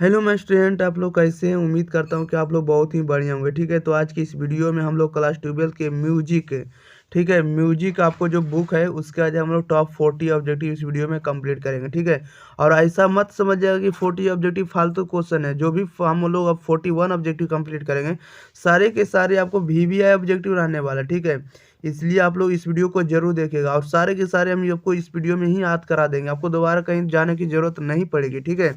Hello मैं student, आप लोग कैसे हैं? उम्मीद करता हूँ कि आप लोग बहुत ही बढ़िया होंगे। ठीक है, तो आज की इस वीडियो में हम लोग क्लास 12 के म्यूजिक, ठीक है, म्यूजिक आपको जो बुक है उसके आज हम लोग टॉप 40 ऑब्जेक्टिव इस वीडियो में कंप्लीट करेंगे। ठीक है, और ऐसा मत समझिएगा कि 40 ऑब्जेक्टिव फालतू क्वेश्चन है। जो भी हम लोग अब 41 ऑब्जेक्टिव कंप्लीट करेंगे, सारे के सारे आपको VVI ऑब्जेक्टिव रहने वाला है। ठीक है, इसलिए आप लोग इस वीडियो को जरूर देखेगा और सारे के सारे हम आपको इस वीडियो में ही याद करा देंगे। आपको दोबारा कहीं जाने की जरूरत नहीं पड़ेगी। ठीक है,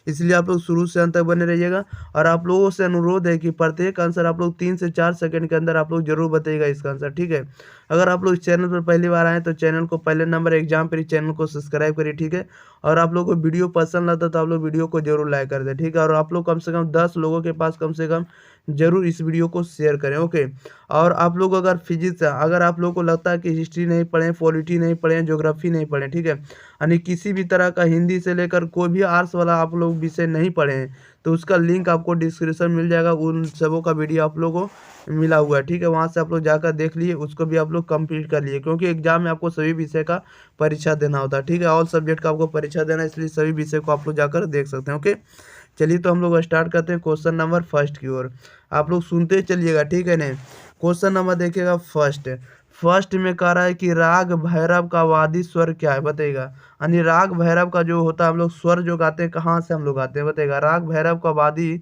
इसलिए आप लोग शुरू से अंत तक बने रहिएगा। और आप लोगों से अनुरोध है कि प्रत्येक आंसर आप लोग 3 से 4 सेकंड के अंदर आप लोग जरूर बताइएगा इसका आंसर। ठीक है, अगर आप लोग इस चैनल पर पहली बार आए तो चैनल को पहले नंबर एग्जाम पर चैनल को सब्सक्राइब करिए। ठीक है, और आप लोग को वीडियो पसंद आता तो आप लोग वीडियो को जरूर लाइक कर दें। ठीक है, और आप लोग कम से कम 10 लोगों के पास कम से कम जरूर इस वीडियो को शेयर करें। ओके, और आप लोग अगर फिजिक्स, अगर आप लोग को लगता है कि हिस्ट्री नहीं पढ़ें, पॉलिटी नहीं पढ़ें, ज्योग्राफी नहीं पढ़ें, ठीक है, यानी किसी भी तरह का हिंदी से लेकर कोई भी आर्ट्स वाला आप लोग विषय नहीं पढ़े हैं, तो उसका लिंक आपको डिस्क्रिप्शन मिल जाएगा। उन सबों का वीडियो आप लोगों को मिला हुआ है। ठीक है, वहाँ से आप लोग जाकर देख लिए, उसको भी आप लोग कंप्लीट कर लिए, क्योंकि एग्जाम में आपको सभी विषय का परीक्षा देना होता है। ठीक है, ऑल सब्जेक्ट का आपको परीक्षा देना है, इसलिए सभी विषय को आप लोग जाकर देख सकते हैं। ओके, चलिए तो हम लोग स्टार्ट करते हैं क्वेश्चन नंबर फर्स्ट की ओर। आप लोग सुनते चलिएगा। ठीक है नहीं, क्वेश्चन नंबर देखिएगा फर्स्ट। फर्स्ट में कह रहा है कि राग भैरव का वादी स्वर क्या है, बताइएगा। यानी राग भैरव का जो होता है, हम लोग स्वर जो गाते हैं कहाँ से हम लोग गाते हैं, बताइएगा। राग भैरव का वादी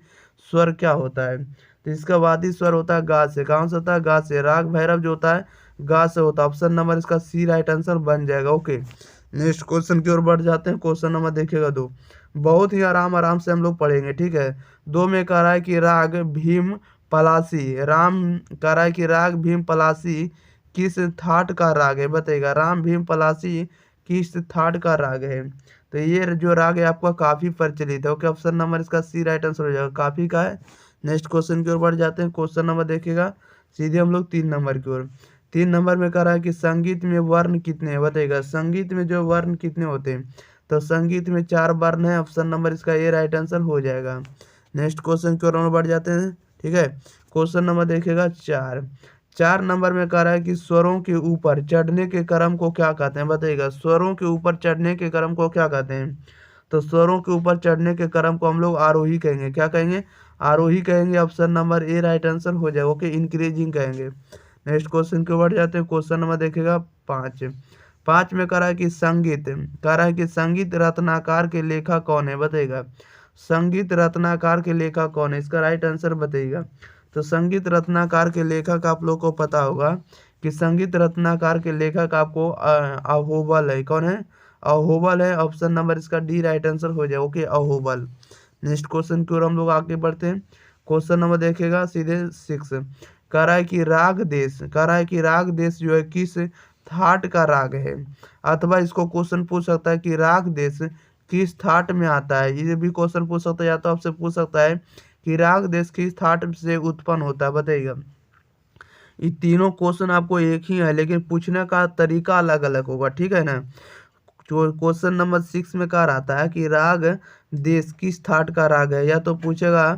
स्वर क्या होता है? तो इसका वादी स्वर होता है गा से। कहाँ से होता है? गा से। राग भैरव जो होता है गा से होता है। ऑप्शन नंबर इसका सी राइट आंसर बन जाएगा। ओके, नेक्स्ट क्वेश्चन की ओर बढ़ जाते हैं। क्वेश्चन नंबर देखिएगा 2, बहुत ही आराम आराम से हम लोग पढ़ेंगे। ठीक है, 2 में कह रहा है कि राग भीम पलासी, राम कह रहा है कि राग भीम पलासी किस थाट का राग है, बताइएगा। राम भीम पलासी किस थाट का राग है? तो ये जो राग है आपका काफी प्रचलित है। ओके, ऑप्शन नंबर इसका सी राइट आंसर हो जाएगा, काफी का है। नेक्स्ट क्वेश्चन की ओर बढ़ जाते हैं। क्वेश्चन नंबर देखिएगा सीधे हम लोग 3 नंबर की ओर। 3 नंबर में कह रहा है कि संगीत में वर्ण कितने हैं, बताइएगा। संगीत में जो वर्ण कितने होते हैं? तो संगीत में 4 वर्ण है। ऑप्शन नंबर इसका ए राइट आंसर हो जाएगा। नेक्स्ट क्वेश्चन की ओर हम बढ़ जाते हैं। ठीक है, क्वेश्चन नंबर देखिएगा 4। 4 नंबर में कह रहा है कि स्वरों के ऊपर चढ़ने के क्रम को क्या कहते हैं, बताइएगा। स्वरों के ऊपर चढ़ने के क्रम को क्या कहते हैं? तो स्वरों के ऊपर चढ़ने के क्रम को हम लोग आरोही कहेंगे। क्या कहेंगे? आरोही कहेंगे। Option number A right answer हो जाएगा। ओके, इंक्रीजिंग कहेंगे। नेक्स्ट क्वेश्चन के बढ़ जाते हैं। क्वेश्चन नंबर देखिएगा 5। 5 में कह रहा है कि संगीत, कह रहा है कि संगीत रत्नाकर के लेखक कौन है, बताइएगा। संगीत रत्नाकर के लेखक कौन है? इसका राइट आंसर बताइएगा। तो संगीत रत्नाकर के लेखक आप लोग को पता होगा कि संगीत रत्नाकर के लेखक आपको अहोबल है। कौन है? अहोबल है। ऑप्शन नंबर इसका डी राइट आंसर हो जाए। ओके, अहोबल। नेक्स्ट क्वेश्चन की ओर हम लोग आगे बढ़ते हैं। क्वेश्चन नंबर देखेगा सीधे 6। कह रहा है कि राग देश, कह रहा है कि राग देश जो है किस थाट का राग है? अथवा इसको क्वेश्चन पूछ सकता है कि राग देश किस थाट में आता है। ये भी क्वेश्चन पूछ सकता है, या तो आपसे पूछ सकता है कि राग देश किस थाट से उत्पन्न होता है, बताइएगा। ये तीनों क्वेश्चन आपको एक ही है, लेकिन पूछने का तरीका अलग अलग होगा। ठीक है ना। जो क्वेश्चन नंबर 6 में कहा रहता है कि राग देश किस थाट का राग है, या तो पूछेगा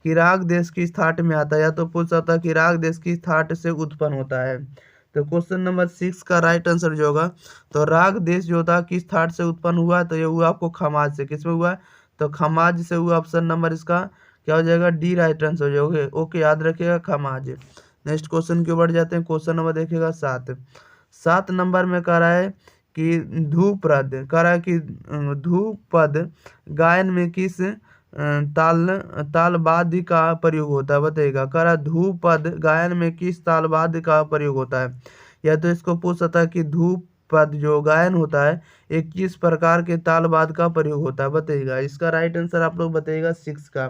कि राग देश किस थाट में आता है, या तो पूछ सकता है कि राग देश किस थाट से उत्पन्न होता है। तो क्वेश्चन नंबर 6 का राइट आंसर जो होगा, तो राग देश जो था किस थाट से उत्पन्न हुआ है, तो ये हुआ आपको खमाज से। किस में हुआ है? तो खमाज से हुआ। ऑप्शन नंबर इसका क्या हो जाएगा? डी राइट आंसर हो जाएगा। ओके, याद रखिएगा खमाज। नेक्स्ट क्वेश्चन की ओर बढ़ जाते हैं। क्वेश्चन नंबर देखिएगा 7। 7 नंबर में कह रहा है कि ध्रुपद, कह रहा है कि ध्रुपद गायन में किस ताल तालवाद्य का प्रयोग होता है, बताइएगा। कह रहा है ध्रुपद गायन में किस तालवाद्य का प्रयोग होता है? या तो इसको पूछ सकता है कि ध्रुपद जो गायन होता है एक किस प्रकार के तालवाद्य का प्रयोग होता है, बताइएगा। इसका राइट आंसर आप लोग बताइएगा 6 का,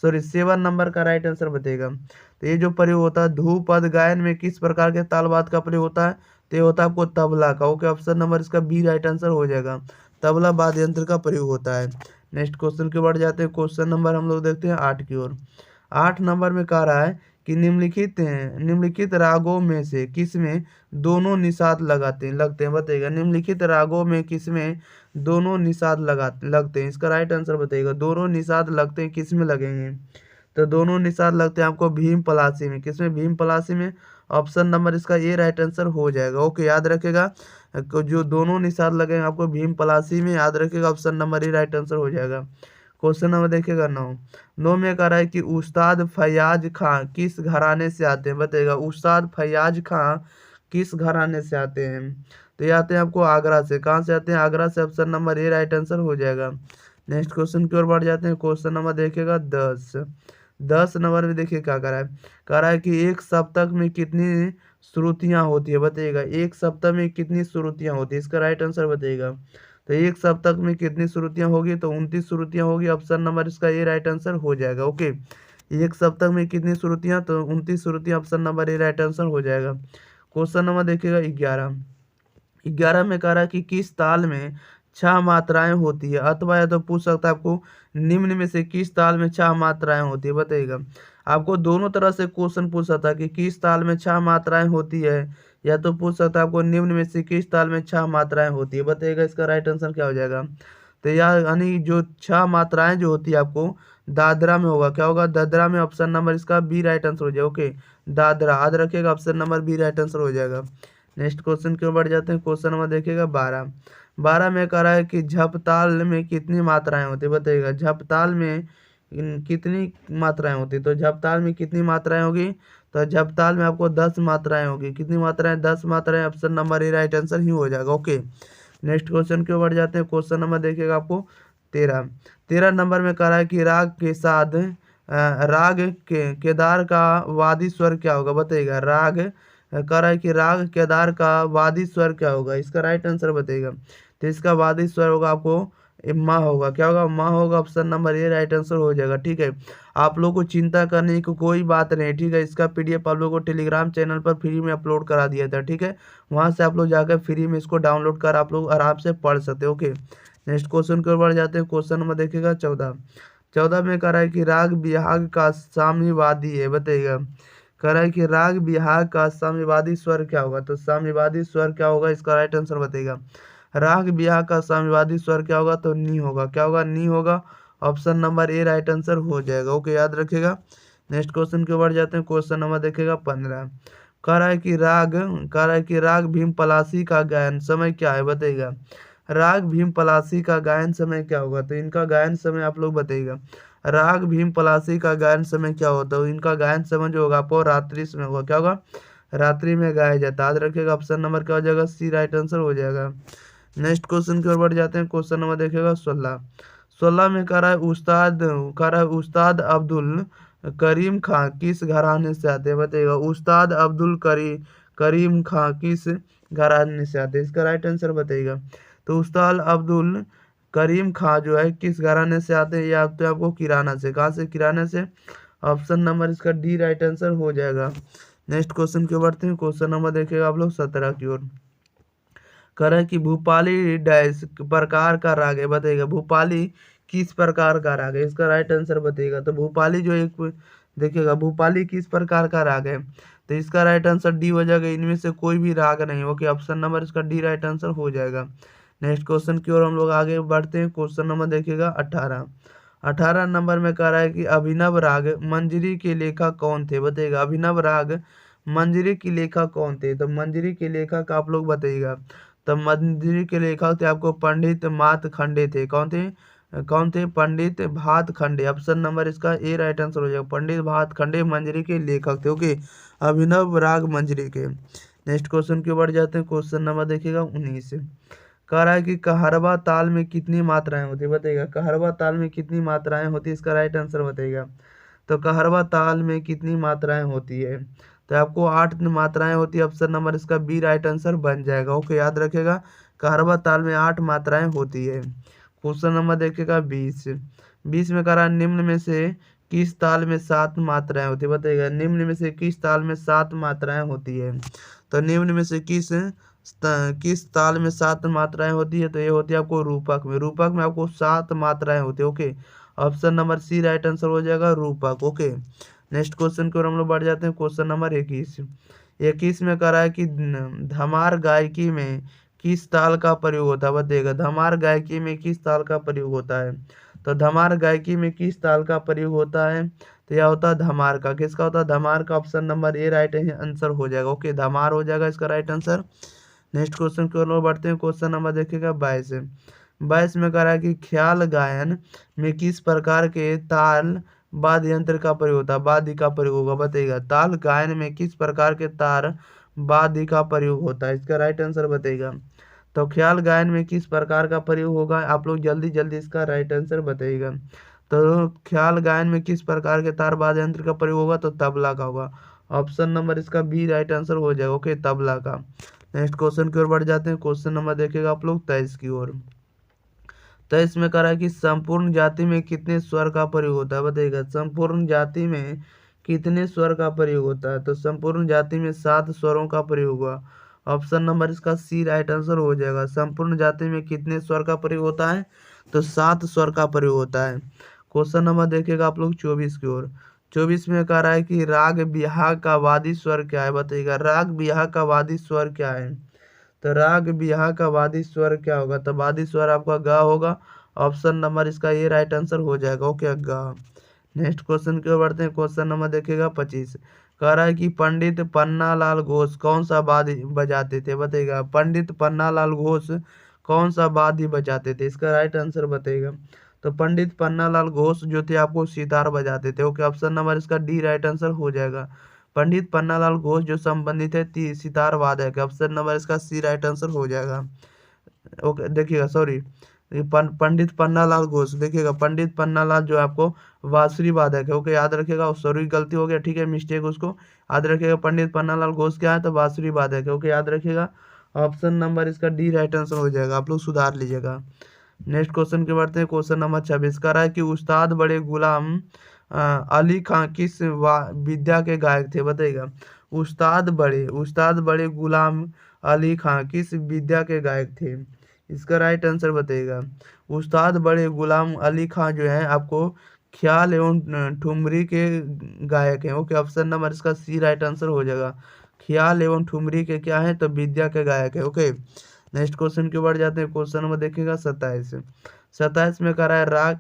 सॉरी 7 नंबर का राइट आंसर बताइएगा। तो ये जो प्रयोग होता है ध्रुपद गायन में किस प्रकार के तालवाद्य का प्रयोग होता है, तो ये होता है आपको तबला का। ओके, ऑप्शन नंबर इसका बी राइट आंसर हो जाएगा। तबला वाद्य यंत्र का प्रयोग होता है। नेक्स्ट क्वेश्चन के बढ़ जाते हैं। क्वेश्चन नंबर हम लोग देखते हैं 8 की ओर। 8 नंबर में कह रहा है कि निम्नलिखित रागों में से किसमें दोनों निषाद लगते हैं, बताइएगा। निम्नलिखित रागों में किसमें दोनों निषाद लगते हैं? इसका राइट आंसर बताइएगा। दोनों निषाद लगते हैं, किसमें लगेंगे? तो दोनों निषाद लगते हैं आपको भीम पलासी में। किसमें? भीम पलासी में। ऑप्शन नंबर इसका ए राइट आंसर हो जाएगा। ओके, याद रखेगा जो दोनों निषाद लगेंगे आपको भीम पलासी में, याद रखेगा। Option number A right answer हो जाएगा। क्वेश्चन नंबर देखिएगा 9। 9 में कह रहा है कि उस्ताद फैयाज खां किस घराने से आते हैं, बताइएगा। उस्ताद फैयाज खां किस घराने से आते हैं, तो ये आते हैं आपको आगरा से। कहाँ से आते हैं, आगरा से। Option number A right answer हो जाएगा। नेक्स्ट क्वेश्चन की ओर बढ़ जाते हैं। क्वेश्चन नंबर देखिएगा 10। 10 नंबर में देखिए क्या कह रहा है। कह रहा है कि एक सप्तक में कितनी श्रुतियाँ होती है, बताइएगा। एक सप्तक में कितनी श्रुतियाँ होती है, इसका राइट आंसर बताइएगा। तो एक सप्तक में कितनी श्रुतियाँ होगी, तो 29 श्रुतियाँ होगी। ऑप्शन नंबर इसका ये राइट आंसर हो जाएगा। ओके, एक सप्तक में कितनी श्रुतियाँ, तो 29 श्रुतियाँ। Option number A right answer हो जाएगा। क्वेश्चन नंबर देखिएगा 11। 11 में कह रहा है कि किस ताल में 6 मात्राएं होती है, अथवा या तो पूछ सकता है आपको निम्न में से किस ताल में 6 मात्राएं होती है, बताइएगा। आपको दोनों तरह से क्वेश्चन पूछ सकता है कि किस ताल में 6 मात्राएं होती है, या तो पूछ सकता है आपको निम्न में से किस ताल में 6 मात्राएं होती है, बताइएगा। इसका राइट आंसर क्या हो जाएगा। तो यानी जो 6 मात्राएं जो होती है आपको दादरा में होगा, क्या होगा, दादरा में। ऑप्शन नंबर इसका बी राइट आंसर हो जाएगा। ओके, दादरा याद रखिएगा। Option number B right answer हो जाएगा। नेक्स्ट क्वेश्चन की ओर बढ़ जाते हैं। क्वेश्चन नंबर देखिएगा 12। 12 में कह रहा है कि झपताल में कितनी मात्राएं होती है, बताइएगा। झपताल में कितनी मात्राएं होती है, तो झपताल में कितनी मात्राएं होगी, तो झपताल में आपको 10 मात्राएं होगी। कितनी मात्राएं, 10 मात्राएं। Option number A right answer ही हो जाएगा। ओके, नेक्स्ट क्वेश्चन की ओर बढ़ जाते हैं। क्वेश्चन नंबर देखिएगा आपको 13। 13 नंबर में कह रहा है कि राग के साथ राग के केदार का वादी स्वर क्या होगा, बताइएगा। राग कह रहा है कि राग केदार का वादी स्वर क्या होगा, इसका राइट आंसर बताइएगा। तो इसका वादी स्वर होगा आपको माँ होगा, क्या होगा, माँ होगा। Option number A right answer हो जाएगा। ठीक है, आप लोग को चिंता करने की कोई बात नहीं। ठीक है, इसका पीडीएफ आप लोग को टेलीग्राम चैनल पर फ्री में अपलोड करा दिया था। ठीक है, वहाँ से आप लोग जाकर फ्री में इसको डाउनलोड कर आप लोग आराम से पढ़ सकते हो। ओके, नेक्स्ट क्वेश्चन की ओर बढ़ जाते हैं। क्वेश्चन नंबर देखिएगा 14। 14 में कह रहा है कि राग बिहाग का साम्यवादी है, बताइएगा। कह रहा है कि राग बिहाग का साम्यवादी स्वर क्या होगा, तो साम्यवादी स्वर क्या होगा, इसका राइट आंसर बताइएगा। राग बिहाग का साम्यवादी स्वर क्या होगा, तो नी होगा, क्या होगा, नी होगा। Option number A right answer हो जाएगा। ओके, याद रखिएगा। नेक्स्ट क्वेश्चन के बढ़ जाते हैं। क्वेश्चन नंबर देखिएगा 15। कह रहा है कि राग भीम पलासी का गायन समय क्या है, बताइएगा। राग भीम पलासी का गायन समय क्या होगा, तो इनका गायन समय आप लोग बताइएगा। राग भीम पलासी का गायन समय क्या होता है, इनका गायन समय जो होगा आपको रात्रि समय होगा, क्या होगा, रात्रि में गाया जाता है। याद रखिएगा। ऑप्शन नंबर क्या हो जाएगा, सी राइट आंसर हो जाएगा। नेक्स्ट क्वेश्चन की ओर बढ़ जाते हैं। क्वेश्चन नंबर देखिएगा 16। 16 में कह रहा है उस्ताद अब्दुल करीम खां किस घराने से आते हैं, बताइएगा। उस्ताद अब्दुल करीम खां किस घराने से आते हैं, इसका राइट आंसर बताइएगा। तो उस्ताद अब्दुल करीम खां जो है किस घराने से आते हैं, ये आते हैं आपको किराना से। कहाँ से, किराने से। ऑप्शन नंबर इसका डी राइट आंसर हो जाएगा। नेक्स्ट क्वेश्चन की ओर बढ़ते हैं। क्वेश्चन नंबर देखिएगा आप लोग 17 की ओर। कह रहा है कि भूपाली डैश प्रकार का राग है, बताइएगा। भूपाली किस प्रकार का राग है, इसका राइट आंसर बताइएगा। तो भूपाली जो एक देखिएगा, भूपाली किस प्रकार का राग है, तो इसका राइट आंसर डी हो जाएगा। इनमें से कोई भी राग नहीं। ओके, ऑप्शन नंबर इसका डी राइट आंसर हो जाएगा। नेक्स्ट क्वेश्चन की ओर हम लोग आगे बढ़ते हैं। क्वेश्चन नंबर देखिएगा 18। 18 नंबर में कह रहा है कि अभिनव राग मंजरी के लेखक कौन थे, बताइएगा। अभिनव राग मंजरी की लेखक कौन थे, तो मंजरी के लेखक आप लोग बताइएगा। तो मंजरी के लेखक थे आपको पंडित मात खंडे थे। कौन थे, पंडित भात खंडे। ऑप्शन नंबर इसका ए राइट आंसर हो जाएगा। पंडित भात खंडे मंजरी के लेखक थे। ओके, अभिनव राग मंजरी के। नेक्स्ट क्वेश्चन की ओर बढ़ जाते हैं। क्वेश्चन नंबर देखिएगा 19। कह रहा है कि कहरवा ताल में कितनी मात्राएं होती है, बताइएगा। कहरवा ताल में कितनी मात्राएं होती है, इसका राइट आंसर बताइएगा। तो कहरवा ताल में कितनी मात्राएं होती है, तो आपको 8 मात्राएं होती है। ऑप्शन नंबर इसका बी राइट आंसर बन जाएगा। ओके, याद रखिएगा। कहरवा ताल में 8 मात्राएं होती है। क्वेश्चन नंबर देखिएगा 20। 20 में कह रहा है निम्न में से किस ताल में 7 मात्राएं होती है, बताइएगा। निम्न में से किस ताल में 7 मात्राएं होती है, तो निम्न में से किस ताल में 7 मात्राएं होती है, तो ये होती है आपको रूपक में। रूपक में आपको 7 मात्राएं होती है। Okay, option number C right answer हो जाएगा, रूपक। ओके, नेक्स्ट क्वेश्चन की ओर हम लोग बढ़ जाते हैं। Question number 21। 21 में कह रहा है कि धमार गायकी में किस ताल का प्रयोग होता है, बताइएगा। धमार गायकी में किस ताल का प्रयोग होता है, तो धमार गायकी में किस ताल का प्रयोग होता है, तो यह होता है धमार का। किसका होता है, धमार का। Option number A right answer हो जाएगा। ओके, धमार हो जाएगा इसका राइट आंसर। नेक्स्ट क्वेश्चन की ओर बढ़ते हैं। क्वेश्चन नंबर देखिएगा 22। 22 में कह रहा है कि ख्याल गायन में किस प्रकार के ताल वाद्य यंत्र का प्रयोग होता है, वाद्य का प्रयोग होगा, बताइएगा। ताल गायन में किस प्रकार के तार वाद्य का प्रयोग होता है, इसका राइट आंसर बताइएगा। तो ख्याल गायन में किस प्रकार का प्रयोग होगा, आप लोग जल्दी जल्दी इसका राइट आंसर बताइएगा। तो ख्याल गायन में किस प्रकार के तार वाद्य यंत्र का प्रयोग होगा, तो तबला का होगा। ऑप्शन नंबर इसका बी राइट आंसर हो जाएगा, ओके, तबला का। नेक्स्ट क्वेश्चन की ओर बढ़ जाते हैं। क्वेश्चन नंबर देखिएगा आप लोग 23 की ओर। 23 में कह रहा है कि संपूर्ण जाति में कितने स्वर का प्रयोग होता है, बताइएगा। संपूर्ण जाति में कितने स्वर का प्रयोग होता है, तो संपूर्ण जाति में 7 स्वरों का प्रयोग हुआ। ऑप्शन नंबर इसका सी राइट आंसर हो जाएगा। संपूर्ण जाति में कितने स्वर का प्रयोग होता है, तो 7 स्वर का प्रयोग होता है। क्वेश्चन नंबर देखिएगा आप लोग 24 की ओर। 24 में कह रहा है कि राग बिहाग का वादी स्वर क्या है, बताइएगा। राग बिहाग का वादी स्वर क्या है, तो राग बिहाग का वादी स्वर क्या होगा, तो वादी स्वर आपका ग होगा। ऑप्शन नंबर इसका ये राइट आंसर हो जाएगा, ओके, ग। नेक्स्ट क्वेश्चन की ओर बढ़ते हैं। क्वेश्चन नंबर देखिएगा 25। कह रहा है कि पंडित पन्नालाल घोष कौन सा वाद्य बजाते थे, बताइएगा। पंडित पन्नालाल घोष कौन सा वाद्य बजाते थे, इसका राइट आंसर बताइएगा। तो पंडित पन्नालाल घोष जो थे आपको सितार बजाते थे, ओके। ऑप्शन नंबर इसका डी राइट आंसर हो जाएगा। पंडित पन्नालाल घोष जो संबंधित है सितार वादक, ऑप्शन नंबर इसका सी राइट आंसर हो जाएगा, ओके। देखिएगा, सॉरी, पंडित पन्नालाल घोष, देखिएगा, पंडित पन्नालाल जो आपको बांसुरी वादक है, ओके, याद रखिएगा। सॉरी, गलती हो गया, ठीक है, मिस्टेक, उसको याद रखिएगा। पंडित पन्नालाल घोष क्या है, तो बांसुरी वादक है, ओके, याद रखिएगा। ऑप्शन नंबर इसका डी राइट आंसर हो जाएगा, आप लोग सुधार लीजिएगा। नेक्स्ट क्वेश्चन के बढ़ते हैं। क्वेश्चन नंबर 26 का रहा है कि उस्ताद बड़े गुलाम अली खां किस विद्या के गायक थे, बताइएगा। उस्ताद बड़े गुलाम अली खां किस विद्या के गायक थे, इसका राइट आंसर बताइएगा। उस्ताद बड़े गुलाम अली खां जो है आपको ख्याल एवं ठुमरी के गायक हैं, ओके। ऑप्शन नंबर इसका सी राइट आंसर हो जाएगा। ख्याल एवं ठुमरी के क्या है, तो विद्या के गायक है, ओके। नेक्स्ट क्वेश्चन की बढ़ जाते हैं। क्वेश्चन नंबर देखिएगा 27। 27 में कह रहा है राग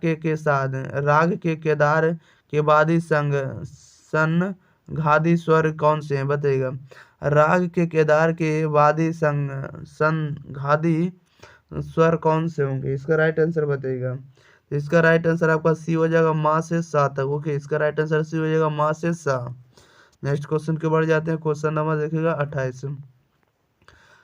के केदार के वादी संग सन घादी स्वर कौन से हैं, बताइएगा। राग के केदार के वादी संग सन घादी स्वर कौन से होंगे, इसका राइट आंसर बताइएगा। इसका राइट आंसर आपका सी हो जाएगा, माँ से सा तक, ओके। इसका राइट आंसर सी हो जाएगा, माँ से सा। नेक्स्ट क्वेश्चन के बढ़ जाते हैं। क्वेश्चन नंबर देखिएगा 28।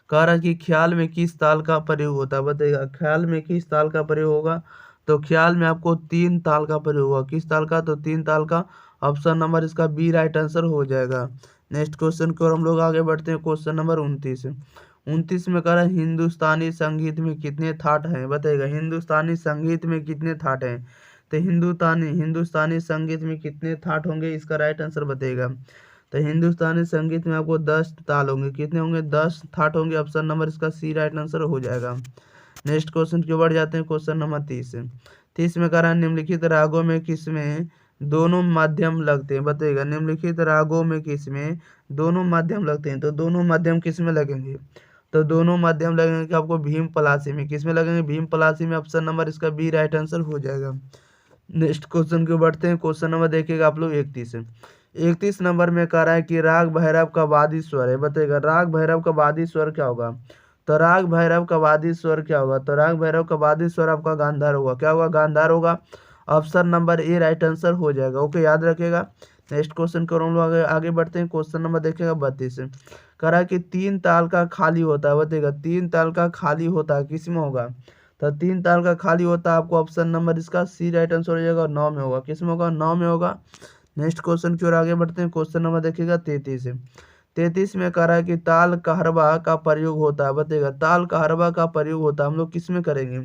कह रहा है कि ख्याल में किस ताल का प्रयोग होता है, बताइएगा। ख्याल में किस ताल का प्रयोग होगा, तो ख्याल में आपको 3 ताल का प्रयोग होगा। किस ताल का, तो 3 ताल का। ऑप्शन नंबर इसका बी राइट आंसर हो जाएगा। नेक्स्ट क्वेश्चन की ओर हम लोग आगे बढ़ते हैं। Question number 29। 29 में कह रहा है हिंदुस्तानी संगीत में कितने थाट हैं, बताइएगा। हिंदुस्तानी संगीत में कितने थाट हैं, तो हिंदुस्तानी संगीत में कितने थाट होंगे, इसका राइट आंसर बताइएगा। तो हिंदुस्तानी संगीत में आपको 10 ताल होंगे, कितने होंगे, 10 थाट होंगे। ऑप्शन नंबर इसका सी राइट आंसर हो जाएगा। नेक्स्ट क्वेश्चन की बढ़ जाते हैं। Question number 30। 30 में कह रहा है निम्नलिखित रागों में किसमें दोनों माध्यम लगते हैं, बताइएगा। निम्नलिखित रागों में किसमें दोनों माध्यम लगते हैं, तो दोनों माध्यम किसमें लगेंगे, तो दोनों माध्यम लगेंगे कि आपको भीम पलासी में, किसमें लगेंगे, भीम पलासी में। ऑप्शन नंबर इसका बी राइट आंसर हो जाएगा। नेक्स्ट क्वेश्चन की बढ़ते हैं। क्वेश्चन नंबर देखिएगा आप लोग 31। 31 नंबर में कह रहा है कि राग भैरव का वादी स्वर है, बताइएगा। राग भैरव का वादी स्वर क्या होगा, तो राग भैरव का वादी स्वर क्या होगा, तो राग भैरव का वादी स्वर आपका गांधार होगा, क्या होगा, गांधार होगा। Option number A right answer हो जाएगा, ओके, याद रखिएगा। नेक्स्ट क्वेश्चन को हम लोग आगे बढ़ते हैं। क्वेश्चन नंबर देखिएगा 32। कह रहा है कि 3 ताल का खाली होता है, बताइएगा। 3 ताल का खाली होता है किस में होगा, तो 3 ताल का खाली होता है आपको ऑप्शन नंबर इसका सी राइट आंसर हो जाएगा, 9 में होगा, किस में होगा, 9 में होगा। नेक्स्ट क्वेश्चन की ओर आगे बढ़ते हैं। क्वेश्चन नंबर देखिएगा 33। 33 में कह रहा है कि ताल कहरवा का प्रयोग होता है, बताइएगा। ताल कहरवा का प्रयोग होता है हम लोग किस में करेंगे,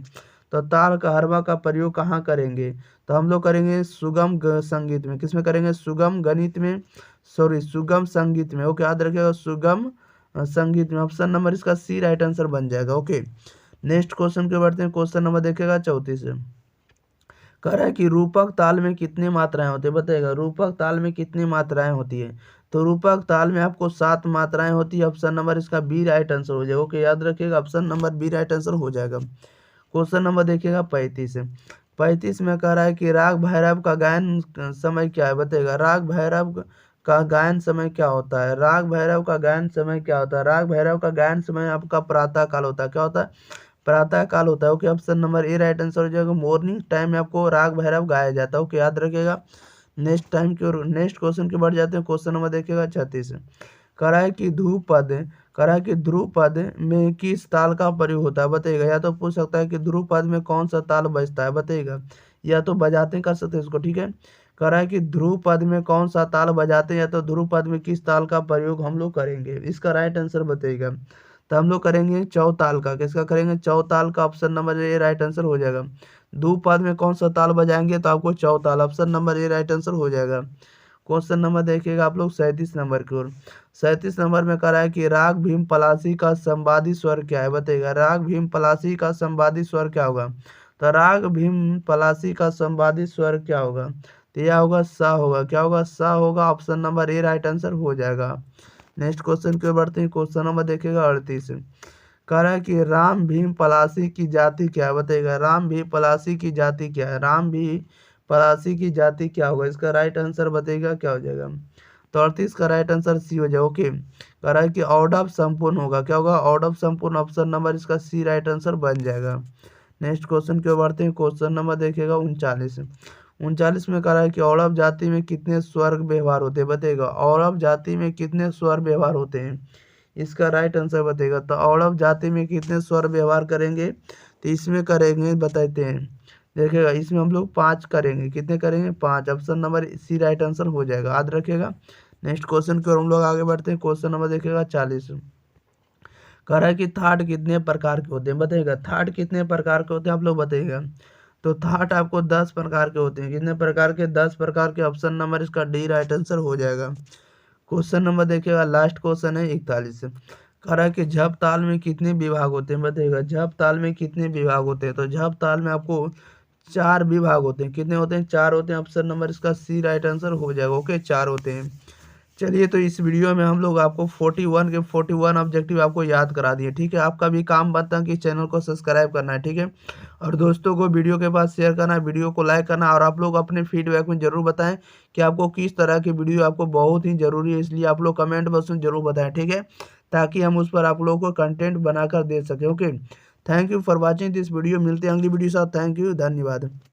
तो ताल कहरवा का प्रयोग कहाँ करेंगे, तो हम लोग करेंगे सुगम संगीत में, किस में करेंगे, सुगम गणित में, सॉरी सुगम संगीत में, ओके, याद रखिएगा, सुगम संगीत में। ऑप्शन नंबर इसका सी राइट आंसर बन जाएगा, ओके। नेक्स्ट क्वेश्चन के बढ़ते हैं। क्वेश्चन नंबर देखिएगा 34। कह रहा है कि रूपक ताल में कितनी मात्राएं होती है, बताइएगा। रूपक ताल में कितनी मात्राएं होती है, तो रूपक ताल में आपको 7 मात्राएं होती है। ऑप्शन नंबर इसका बी राइट आंसर हो जाएगा, ओके, याद रखिएगा। Option number B right answer हो जाएगा। क्वेश्चन नंबर देखिएगा 35। 35 में कह रहा है कि राग भैरव का गायन समय क्या है, बताइएगा। राग भैरव का गायन समय क्या होता है, राग भैरव का गायन समय क्या होता है, राग भैरव का गायन समय आपका प्रातः काल होता है, क्या होता है, प्रातः काल होता है। Okay, option number A right answer हो जाएगा। मॉर्निंग टाइम में आपको राग भैरव गाया जाता है। ओके, याद रखिएगा। नेक्स्ट क्वेश्चन के बढ़ जाते हैं। क्वेश्चन नंबर देखिएगा 36। कराए कि ध्रुव पद में किस ताल का प्रयोग होता है बताइएगा। या तो पूछ सकता है कि ध्रुव पद में कौन सा ताल बजता है बताइएगा, या तो बजाते कर सकते हैं इसको। ठीक है, करा कि ध्रुव पद में कौन सा ताल बजाते हैं, या तो ध्रुव पद में किस ताल का प्रयोग हम लोग करेंगे। इसका राइट आंसर बताइएगा। तो हम लोग करेंगे चौताल का। किसका करेंगे? चौताल का। Option number A right answer हो जाएगा। ध्रुव पद में कौन सा ताल बजाएंगे तो आपको चौताल। Option number A right answer हो जाएगा। क्वेश्चन नंबर देखिएगा आप लोग 37 नंबर की ओर। 37 नंबर में कह रहा है कि राग भीम पलासी का संवादी स्वर क्या है बताइएगा। राग भीम पलासी का संवादी स्वर क्या होगा? तो राग भीम पलासी का संवादी स्वर क्या होगा? तो यह होगा सा होगा। क्या होगा? सा होगा। Option number A right answer हो जाएगा। नेक्स्ट क्वेश्चन की ओर बढ़ते हैं। क्वेश्चन नंबर देखिएगा 38। कह रहा है कि राम भीम पलासी की जाति क्या है बताइएगा। राम भीम पलासी की जाति क्या है? राम भीम पलासी की जाति क्या होगा? इसका राइट आंसर बताइएगा क्या हो जाएगा। तो 38 का राइट आंसर सी हो जाएगा। ओके, कह रहा है कि ऑर्डर संपूर्ण होगा। क्या होगा? ऑर्डर संपूर्ण। ऑप्शन नंबर इसका सी राइट आंसर बन जाएगा। नेक्स्ट क्वेश्चन की ओर बढ़ते हैं। क्वेश्चन नंबर देखिएगा 39। 39 में कह रहा है कि औरव जाति में कितने स्वर व्यवहार होते हैं बताइएगा। औरव जाति में कितने स्वर व्यवहार होते हैं? इसका राइट आंसर बताइएगा। तो औरव जाति में कितने स्वर व्यवहार करेंगे? तो इसमें करेंगे बताते हैं। देखिएगा, इसमें हम लोग 5 करेंगे। कितने करेंगे? 5। Option number C right answer हो जाएगा। याद रखिएगा। नेक्स्ट क्वेश्चन की ओर हम लोग आगे बढ़ते हैं। क्वेश्चन नंबर देखिएगा 40। कह रहा है कि थाट कितने प्रकार के होते हैं बताइएगा। थाट कितने प्रकार के होते हैं आप लोग बताइएगा। तो थाट आपको 10 प्रकार के होते हैं। कितने प्रकार के? 10 प्रकार के। ऑप्शन नंबर इसका डी राइट आंसर हो जाएगा। क्वेश्चन नंबर देखिएगा, लास्ट क्वेश्चन है 41। कह रहा है कि झप ताल में कितने विभाग होते हैं बताइएगा। झप ताल में कितने विभाग होते हैं? तो झप ताल में आपको 4 विभाग होते हैं। कितने होते हैं? 4 होते हैं। ऑप्शन नंबर इसका सी राइट आंसर हो जाएगा। ओके, 4 होते हैं। चलिए, तो इस वीडियो में हम लोग आपको 41 के 41 ऑब्जेक्टिव आपको याद करा दिए। ठीक है, आपका भी काम बनता है कि चैनल को सब्सक्राइब करना है। ठीक है, और दोस्तों को वीडियो के पास शेयर करना है, वीडियो को लाइक करना, और आप लोग अपने फीडबैक में जरूर बताएं कि आपको किस तरह की वीडियो आपको बहुत ही जरूरी है। इसलिए आप लोग कमेंट बॉक्स में जरूर बताएं। ठीक है, ताकि हम उस पर आप लोगों को कंटेंट बनाकर दे सकें। Okay, thank you for watching this video. मिलते हैं अगली वीडियो के साथ। थैंक यू, धन्यवाद।